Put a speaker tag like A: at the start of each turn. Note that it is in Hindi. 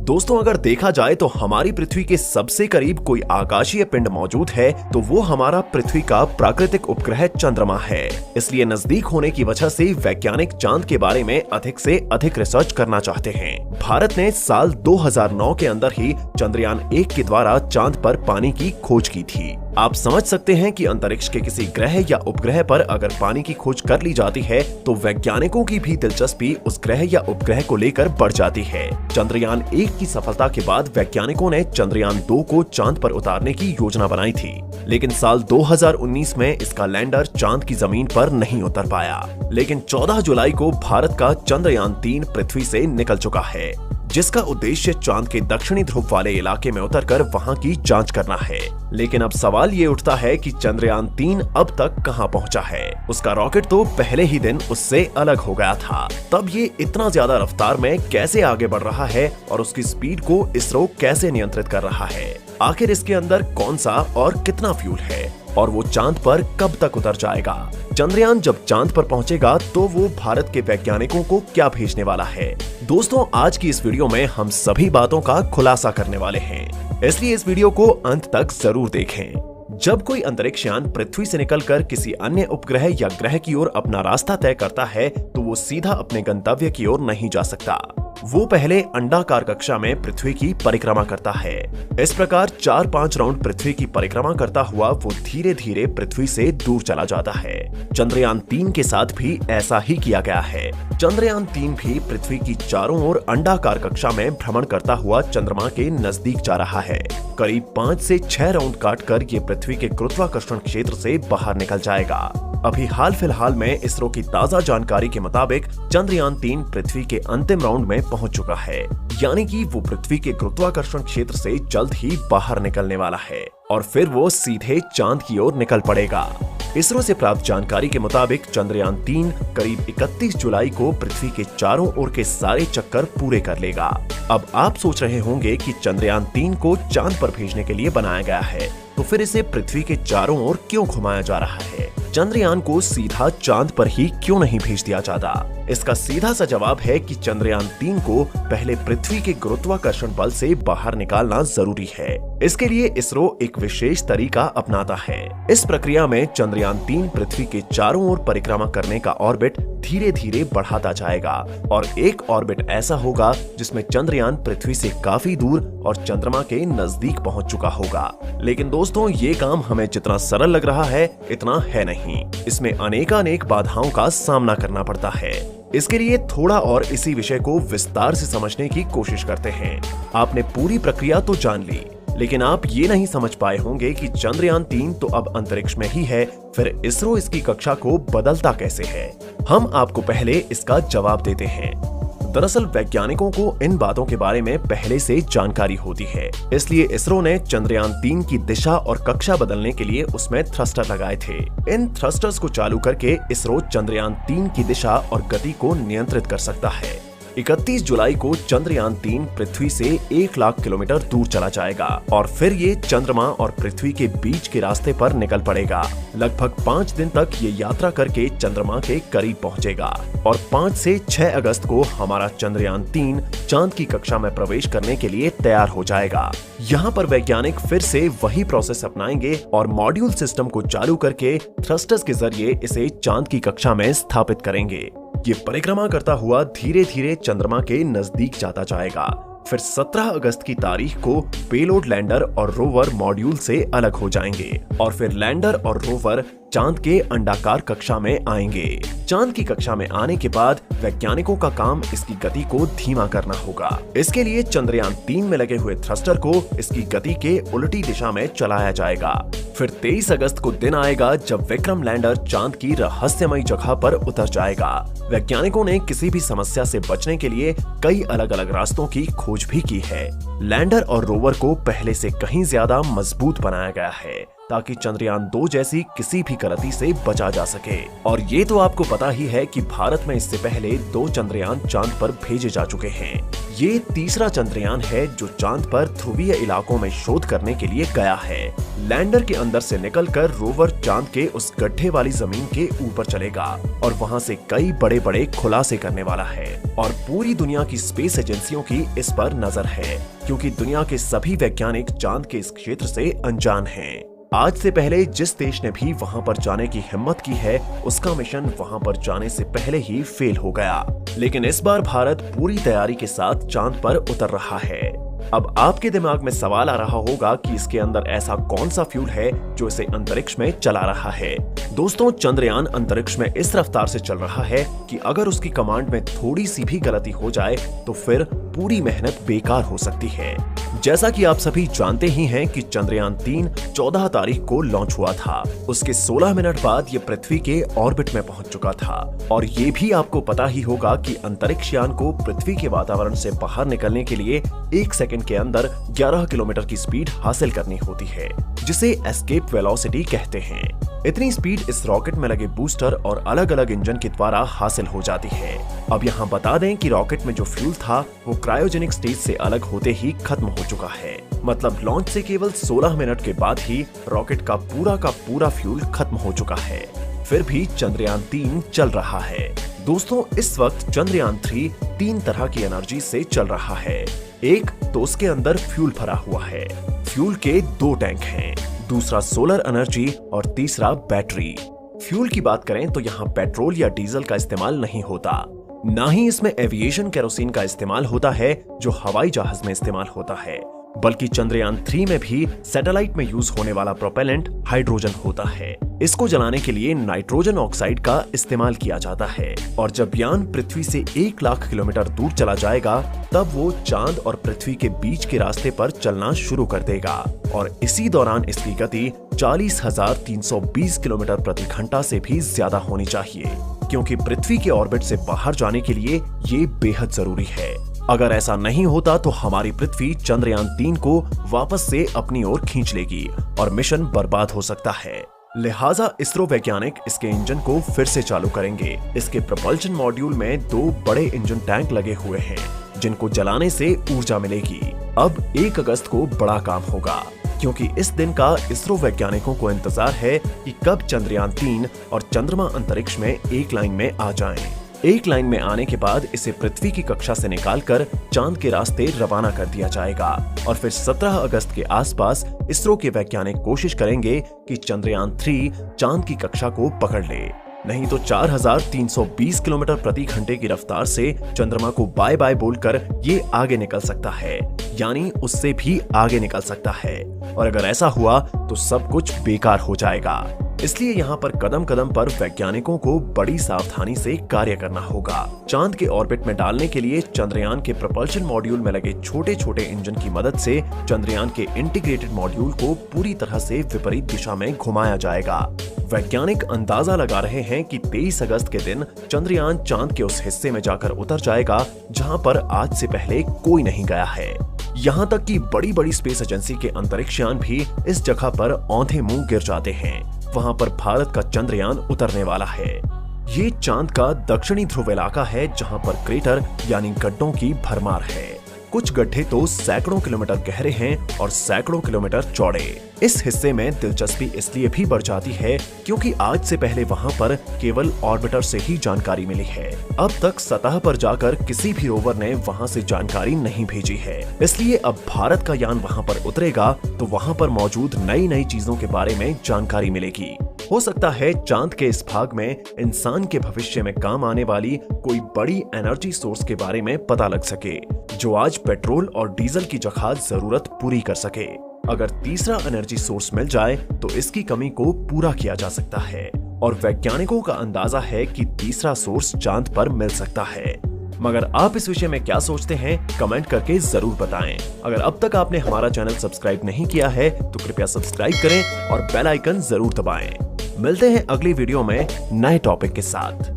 A: दोस्तों अगर देखा जाए तो हमारी पृथ्वी के सबसे करीब कोई आकाशीय पिंड मौजूद है तो वो हमारा पृथ्वी का प्राकृतिक उपग्रह चंद्रमा है। इसलिए नजदीक होने की वजह से वैज्ञानिक चांद के बारे में अधिक से अधिक रिसर्च करना चाहते हैं। भारत ने साल 2009 के अंदर ही चंद्रयान 1 के द्वारा चांद पर पानी की खोज की थी। आप समझ सकते हैं कि अंतरिक्ष के किसी ग्रह या उपग्रह पर अगर पानी की खोज कर ली जाती है तो वैज्ञानिकों की भी दिलचस्पी उस ग्रह या उपग्रह को लेकर बढ़ जाती है। चंद्रयान 1 की सफलता के बाद वैज्ञानिकों ने चंद्रयान 2 को चांद पर उतारने की योजना बनाई थी, लेकिन साल 2019 में इसका लैंडर चांद की जमीन पर नहीं उतर पाया। लेकिन 14 जुलाई को भारत का चंद्रयान 3 पृथ्वी से निकल चुका है, जिसका उद्देश्य चांद के दक्षिणी ध्रुव वाले इलाके में उतरकर वहां की जांच करना है। लेकिन अब सवाल ये उठता है कि चंद्रयान 3 अब तक कहां पहुंचा है। उसका रॉकेट तो पहले ही दिन उससे अलग हो गया था, तब ये इतना ज्यादा रफ्तार में कैसे आगे बढ़ रहा है और उसकी स्पीड को इसरो कैसे नियंत्रित कर रहा है। आखिर इसके अंदर कौन सा और कितना फ्यूल है और वो चांद पर कब तक उतर जाएगा। चंद्रयान जब चांद पर पहुंचेगा तो वो भारत के वैज्ञानिकों को क्या भेजने वाला है। दोस्तों आज की इस वीडियो में हम सभी बातों का खुलासा करने वाले हैं, इसलिए इस वीडियो को अंत तक जरूर देखें। जब कोई अंतरिक्ष यान पृथ्वी से निकलकर किसी अन्य उपग्रह या ग्रह की ओर अपना रास्ता तय करता है तो वो सीधा अपने गंतव्य की ओर नहीं जा सकता। वो पहले अंडाकार कक्षा में पृथ्वी की परिक्रमा करता है। इस प्रकार 4-5 राउंड पृथ्वी की परिक्रमा करता हुआ वो धीरे धीरे पृथ्वी से दूर चला जाता है। चंद्रयान 3 के साथ भी ऐसा ही किया गया है। चंद्रयान 3 भी पृथ्वी की चारों ओर अंडाकार कक्षा में भ्रमण करता हुआ चंद्रमा के नजदीक जा रहा है। करीब 5 से 6 राउंड काटकर ये पृथ्वी के गुरुत्वाकर्षण क्षेत्र से बाहर निकल जाएगा। अभी हाल फिलहाल में इसरो की ताजा जानकारी के मुताबिक चंद्रयान 3 पृथ्वी के अंतिम राउंड में पहुंच चुका है, यानी कि वो पृथ्वी के गुरुत्वाकर्षण क्षेत्र से जल्द ही बाहर निकलने वाला है और फिर वो सीधे चांद की ओर निकल पड़ेगा। इसरो से प्राप्त जानकारी के मुताबिक चंद्रयान 3 करीब 31 जुलाई को पृथ्वी के चारों ओर के सारे चक्कर पूरे कर लेगा। अब आप सोच रहे होंगे कि चंद्रयान 3 को चांद पर भेजने के लिए बनाया गया है, तो फिर इसे पृथ्वी के चारों ओर क्यों घुमाया जा रहा है। चंद्रयान को सीधा चांद पर ही क्यों नहीं भेज दिया जाता। इसका सीधा सा जवाब है कि चंद्रयान 3 को पहले पृथ्वी के गुरुत्वाकर्षण बल से बाहर निकालना जरूरी है। इसके लिए इसरो एक विशेष तरीका अपनाता है। इस प्रक्रिया में चंद्रयान 3 पृथ्वी के चारों ओर परिक्रमा करने का ऑर्बिट धीरे धीरे बढ़ाता जाएगा और एक ऑर्बिट ऐसा होगा जिसमें चंद्रयान पृथ्वी से काफी दूर और चंद्रमा के नजदीक पहुंच चुका होगा। लेकिन दोस्तों ये काम हमें जितना सरल लग रहा है इतना है नहीं। इसमें अनेकानेक बाधाओं का सामना करना पड़ता है। इसके लिए थोड़ा और इसी विषय को विस्तार से समझने की कोशिश करते हैं। आपने पूरी प्रक्रिया तो जान ली, लेकिन आप ये नहीं समझ पाए होंगे कि चंद्रयान 3 तो अब अंतरिक्ष में ही है, फिर इसरो इसकी कक्षा को बदलता कैसे है। हम आपको पहले इसका जवाब देते हैं। दरअसल वैज्ञानिकों को इन बातों के बारे में पहले से जानकारी होती है, इसलिए इसरो ने चंद्रयान 3 की दिशा और कक्षा बदलने के लिए उसमें थ्रस्टर लगाए थे। इन थ्रस्टर्स को चालू करके इसरो चंद्रयान 3 की दिशा और गति को नियंत्रित कर सकता है। 31 जुलाई को चंद्रयान 3 पृथ्वी से 1 लाख किलोमीटर दूर चला जाएगा और फिर ये चंद्रमा और पृथ्वी के बीच के रास्ते पर निकल पड़ेगा। लगभग 5 दिन तक ये यात्रा करके चंद्रमा के करीब पहुंचेगा और 5 से 6 अगस्त को हमारा चंद्रयान 3 चांद की कक्षा में प्रवेश करने के लिए तैयार हो जाएगा। यहाँ पर वैज्ञानिक फिर से वही प्रोसेस अपनाएंगे और मॉड्यूल सिस्टम को चालू करके थ्रस्टर्स के जरिए इसे चांद की कक्षा में स्थापित करेंगे। ये परिक्रमा करता हुआ धीरे धीरे चंद्रमा के नजदीक जाता जाएगा। फिर 17 अगस्त की तारीख को पेलोड लैंडर और रोवर मॉड्यूल से अलग हो जाएंगे और फिर लैंडर और रोवर चांद के अंडाकार कक्षा में आएंगे। चांद की कक्षा में आने के बाद वैज्ञानिकों का काम इसकी गति को धीमा करना होगा। इसके लिए चंद्रयान 3 में लगे हुए थ्रस्टर को इसकी गति के उल्टी दिशा में चलाया जाएगा। फिर 23 अगस्त को दिन आएगा जब विक्रम लैंडर चांद की रहस्यमयी जगह पर उतर जाएगा। वैज्ञानिकों ने किसी भी समस्या से बचने के लिए कई अलग अलग रास्तों की खोज भी की है। लैंडर और रोवर को पहले से कहीं ज्यादा मजबूत बनाया गया है। ताकि चंद्रयान 2 जैसी किसी भी गलती से बचा जा सके। और ये तो आपको पता ही है कि भारत में इससे पहले 2 चंद्रयान चांद पर भेजे जा चुके हैं। ये तीसरा चंद्रयान है जो चांद पर ध्रुवीय इलाकों में शोध करने के लिए गया है। लैंडर के अंदर से निकलकर रोवर चांद के उस गड्ढे वाली जमीन के ऊपर चलेगा और वहां से कई बड़े बड़े खुलासे करने वाला है। और पूरी दुनिया की स्पेस एजेंसियों की इस पर नजर है, क्योंकि दुनिया के सभी वैज्ञानिक चांद के इस क्षेत्र से अनजान हैं। आज से पहले जिस देश ने भी वहां पर जाने की हिम्मत की है, उसका मिशन वहां पर जाने से पहले ही फेल हो गया। लेकिन इस बार भारत पूरी तैयारी के साथ चांद पर उतर रहा है। अब आपके दिमाग में सवाल आ रहा होगा कि इसके अंदर ऐसा कौन सा फ्यूल है जो इसे अंतरिक्ष में चला रहा है। दोस्तों, चंद्रयान अंतरिक्ष में इस रफ्तार से चल रहा है कि अगर उसकी कमांड में थोड़ी सी भी गलती हो जाए तो फिर पूरी मेहनत बेकार हो सकती है। जैसा कि आप सभी जानते ही हैं कि चंद्रयान 3 14 तारीख को लॉन्च हुआ था। उसके 16 मिनट बाद ये पृथ्वी के ऑर्बिट में पहुंच चुका था। और ये भी आपको पता ही होगा कि अंतरिक्ष यान को पृथ्वी के वातावरण से बाहर निकलने के लिए 1 सेकंड के अंदर 11 किलोमीटर की स्पीड हासिल करनी होती है, जिसे एस्केप वेलोसिटी कहते हैं। इतनी स्पीड इस रॉकेट में लगे बूस्टर और अलग अलग इंजन के द्वारा हासिल हो जाती है। अब यहाँ बता दें कि रॉकेट में जो फ्यूल था वो क्रायोजेनिक स्टेज से अलग होते ही खत्म हो चुका है। मतलब लॉन्च से केवल 16 मिनट के बाद ही रॉकेट का पूरा फ्यूल खत्म हो चुका है। फिर भी चंद्रयान 3 चल रहा है। दोस्तों, इस वक्त चंद्रयान 3 तरह की एनर्जी से चल रहा है। एक तो उसके अंदर फ्यूल भरा हुआ है। फ्यूल के 2 टैंक हैं, दूसरा सोलर एनर्जी और तीसरा बैटरी। फ्यूल की बात करें तो यहाँ पेट्रोल या डीजल का इस्तेमाल नहीं होता, ना ही इसमें एविएशन केरोसिन का इस्तेमाल होता है जो हवाई जहाज में इस्तेमाल होता है, बल्कि चंद्रयान 3 में भी सैटेलाइट में यूज होने वाला प्रोपेलेंट हाइड्रोजन होता है। इसको जलाने के लिए नाइट्रोजन ऑक्साइड का इस्तेमाल किया जाता है। और जब यान पृथ्वी से 1 लाख किलोमीटर दूर चला जाएगा तब वो चांद और पृथ्वी के बीच के रास्ते पर चलना शुरू कर देगा। और इसी दौरान इसकी गति 40,320 किलोमीटर प्रति घंटा से भी ज्यादा होनी चाहिए, क्योंकि पृथ्वी के ऑर्बिट से बाहर जाने के लिए ये बेहद जरूरी है। अगर ऐसा नहीं होता तो हमारी पृथ्वी चंद्रयान 3 को वापस से अपनी ओर खींच लेगी और मिशन बर्बाद हो सकता है। लिहाजा इसरो वैज्ञानिक इसके इंजन को फिर से चालू करेंगे। इसके प्रोपल्शन मॉड्यूल में 2 बड़े इंजन टैंक लगे हुए हैं, जिनको जलाने से ऊर्जा मिलेगी। अब 1 अगस्त को बड़ा काम होगा, क्योंकि इस दिन का इसरो वैज्ञानिकों को इंतजार है कि कब चंद्रयान 3 और चंद्रमा अंतरिक्ष में एक लाइन में आ जाएं। एक लाइन में आने के बाद इसे पृथ्वी की कक्षा से निकालकर चांद के रास्ते रवाना कर दिया जाएगा। और फिर 17 अगस्त के आसपास इसरो के वैज्ञानिक कोशिश करेंगे कि चंद्रयान 3 चांद की कक्षा को पकड़ ले। नहीं तो 4,320 किलोमीटर प्रति घंटे की रफ्तार से चंद्रमा को बाय बाय बोलकर ये आगे निकल सकता है, यानी उससे भी आगे निकल सकता है। और अगर ऐसा हुआ तो सब कुछ बेकार हो जाएगा। इसलिए यहाँ पर कदम कदम पर वैज्ञानिकों को बड़ी सावधानी से कार्य करना होगा। चांद के ऑर्बिट में डालने के लिए चंद्रयान के प्रोपल्शन मॉड्यूल में लगे छोटे छोटे इंजन की मदद से चंद्रयान के इंटीग्रेटेड मॉड्यूल को पूरी तरह से विपरीत दिशा में घुमाया जाएगा। वैज्ञानिक अंदाजा लगा रहे हैं कि 23 अगस्त के दिन चंद्रयान चांद के उस हिस्से में जाकर उतर जाएगा जहां पर आज से पहले कोई नहीं गया है। यहां तक कि बड़ी बड़ी स्पेस एजेंसी के अंतरिक्ष यान भी इस जगह पर औंधे मुंह गिर जाते हैं। वहां पर भारत का चंद्रयान उतरने वाला है। ये चांद का दक्षिणी ध्रुव इलाका है जहां पर क्रेटर यानी गड्ढों की भरमार है। कुछ गड्ढे तो सैकड़ों किलोमीटर गहरे हैं और सैकड़ों किलोमीटर चौड़े। इस हिस्से में दिलचस्पी इसलिए भी बढ़ जाती है क्योंकि आज से पहले वहां पर केवल ऑर्बिटर से ही जानकारी मिली है। अब तक सतह पर जाकर किसी भी रोवर ने वहां से जानकारी नहीं भेजी है। इसलिए अब भारत का यान वहां पर उतरेगा तो वहां पर मौजूद नई नई चीजों के बारे में जानकारी मिलेगी। हो सकता है चांद के इस भाग में इंसान के भविष्य में काम आने वाली कोई बड़ी एनर्जी सोर्स के बारे में पता लग सके, जो आज पेट्रोल और डीजल की जगह जरूरत पूरी कर सके। अगर तीसरा एनर्जी सोर्स मिल जाए तो इसकी कमी को पूरा किया जा सकता है और वैज्ञानिकों का अंदाजा है कि तीसरा सोर्स चांद पर मिल सकता है। मगर आप इस विषय में क्या सोचते हैं, कमेंट करके जरूर बताएं। अगर अब तक आपने हमारा चैनल सब्सक्राइब नहीं किया है तो कृपया सब्सक्राइब करें और बेल आइकन जरूर दबाएं। मिलते हैं अगली वीडियो में नए टॉपिक के साथ।